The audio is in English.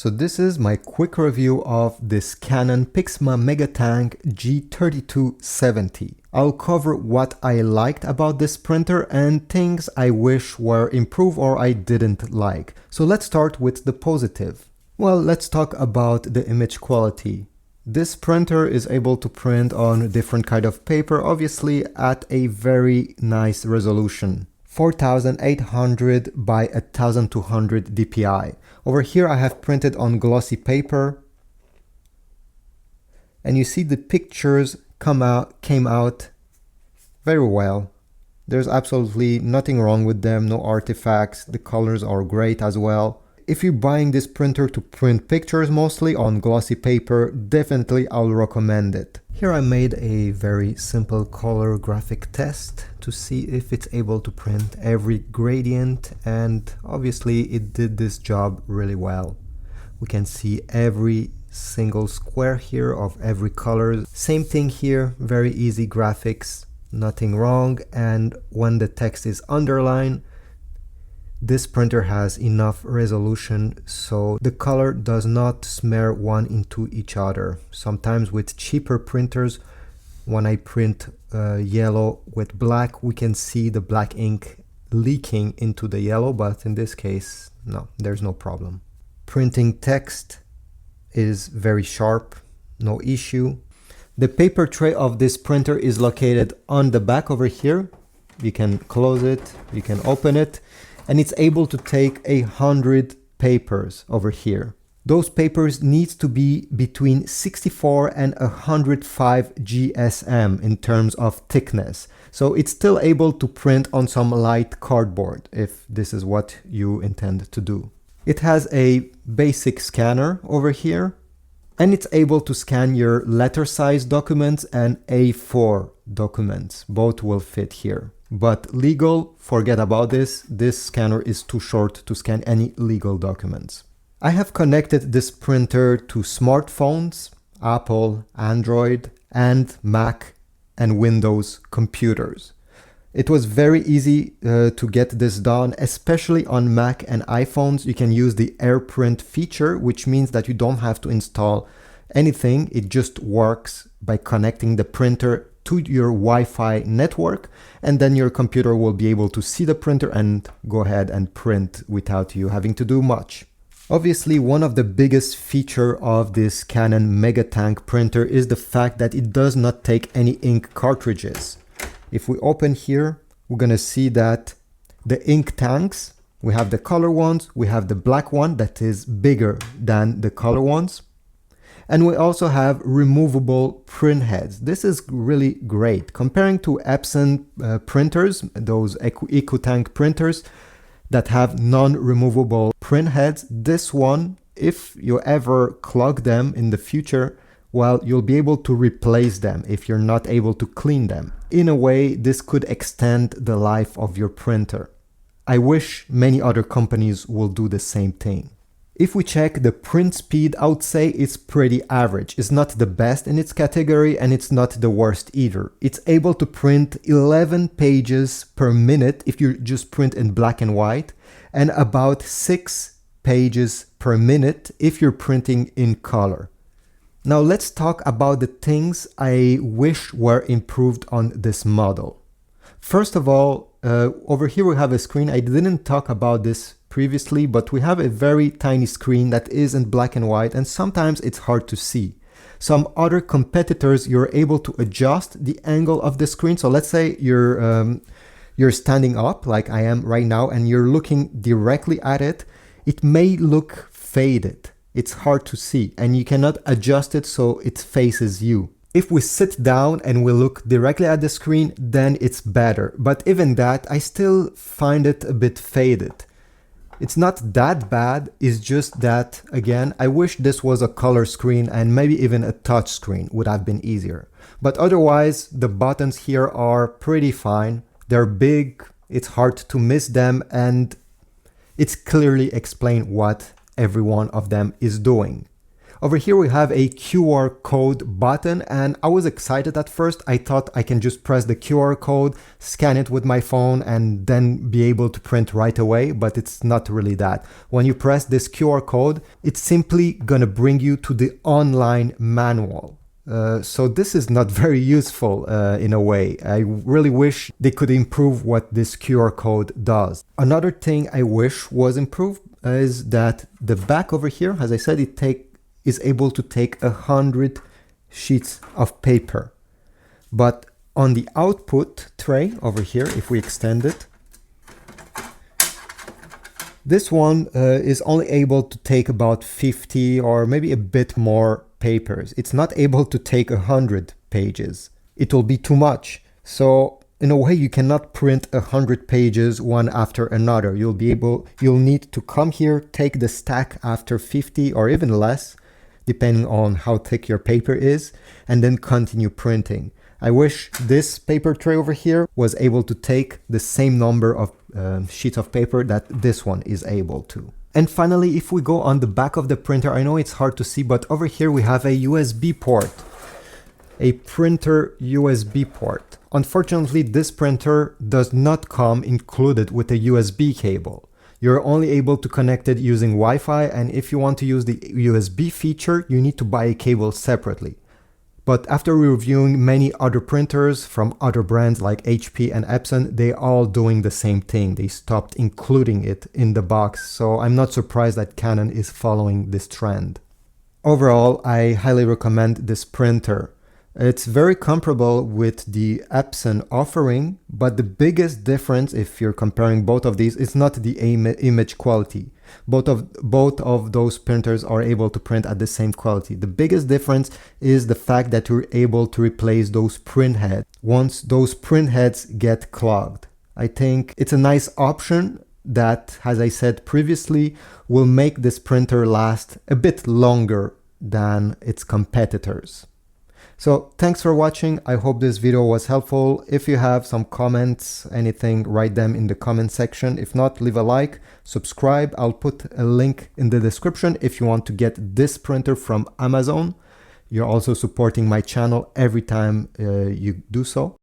So this is my quick review of this Canon PIXMA MegaTank G3270. I'll cover what I liked about this printer and things I wish were improved or I didn't like. So let's start with the positive. Well, let's talk about the image quality. This printer is able to print on different kind of paper, obviously at a very nice resolution. 4800 by 1200 dpi. Over here I have printed on glossy paper and you see the pictures came out very well. There's absolutely nothing wrong with them, no artifacts, the colors are great as well. If you're buying this printer to print pictures mostly on glossy paper, definitely I'll recommend it. Here I made a very simple color graphic test to see if it's able to print every gradient, and obviously it did this job really well. We can see every single square here of every color. Same thing here, very easy graphics, nothing wrong, and when the text is underlined, this printer has enough resolution so the color does not smear one into each other. Sometimes with cheaper printers, when I print yellow with black, we can see the black ink leaking into the yellow, but in this case, no, there's no problem. Printing text is very sharp, no issue. The paper tray of this printer is located on the back over here. You can close it, you can open it, and it's able to take 100 papers over here. Those papers need to be between 64 and 105 GSM in terms of thickness. So it's still able to print on some light cardboard if this is what you intend to do. It has a basic scanner over here, and it's able to scan your letter size documents and A4 documents. Both will fit here. But legal, forget about this. This scanner is too short to scan any legal documents. I have connected this printer to smartphones, Apple, Android, and Mac and Windows computers. It was very easy to get this done, especially on Mac and iPhones. You can use the AirPrint feature, which means that you don't have to install anything. It just works by connecting the printer to your Wi-Fi network, and then your computer will be able to see the printer and go ahead and print without you having to do much. Obviously, one of the biggest features of this Canon MegaTank printer is the fact that it does not take any ink cartridges. If we open here, we're gonna see that the ink tanks, we have the color ones, we have the black one that is bigger than the color ones. And we also have removable print heads. This is really great. Comparing to Epson printers, those EcoTank printers that have non-removable print heads, this one, if you ever clog them in the future, well, you'll be able to replace them if you're not able to clean them. In a way, this could extend the life of your printer. I wish many other companies will do the same thing. If we check the print speed, I would say it's pretty average. It's not the best in its category and it's not the worst either. It's able to print 11 pages per minute if you just print in black and white, and about 6 pages per minute if you're printing in color. Now let's talk about the things I wish were improved on this model. First of all, over here we have a screen. I didn't talk about this previously, but we have a very tiny screen that is in black and white, and sometimes it's hard to see. Some other competitors, you're able to adjust the angle of the screen. So let's say you're standing up like I am right now and you're looking directly at it. It may look faded. It's hard to see and you cannot adjust it so it faces you. If we sit down and we look directly at the screen, then it's better. But even that, I still find it a bit faded. It's not that bad, it's just that, again, I wish this was a color screen and maybe even a touch screen would have been easier. But otherwise, the buttons here are pretty fine. They're big, it's hard to miss them, and it's clearly explained what every one of them is doing. Over here we have a QR code button, and I was excited at first. I thought I can just press the QR code, scan it with my phone, and then be able to print right away, but it's not really that. When you press this QR code, it's simply gonna bring you to the online manual. So this is not very useful in a way. I really wish they could improve what this QR code does. Another thing I wish was improved is that the back over here, as I said, is able to take 100 sheets of paper. But on the output tray over here, if we extend it, this one is only able to take about 50 or maybe a bit more papers. It's not able to take 100 pages. It will be too much. So in a way, you cannot print 100 pages one after another. You'll need to come here, take the stack after 50 or even less, depending on how thick your paper is, and then continue printing. I wish this paper tray over here was able to take the same number of sheets of paper that this one is able to. And finally, if we go on the back of the printer, I know it's hard to see, but over here we have a USB port, a printer USB port. Unfortunately, this printer does not come included with a USB cable. You're only able to connect it using Wi-Fi, and if you want to use the USB feature, you need to buy a cable separately. But after reviewing many other printers from other brands like HP and Epson, they all doing the same thing. They stopped including it in the box, so I'm not surprised that Canon is following this trend. Overall, I highly recommend this printer. It's very comparable with the Epson offering, but the biggest difference, if you're comparing both of these, is not the image quality. Both of those printers are able to print at the same quality. The biggest difference is the fact that you're able to replace those print heads once those print heads get clogged. I think it's a nice option that, as I said previously, will make this printer last a bit longer than its competitors. So thanks for watching. I hope this video was helpful. If you have some comments, anything, write them in the comment section. If not, leave a like, subscribe. I'll put a link in the description if you want to get this printer from Amazon. You're also supporting my channel every time you do so.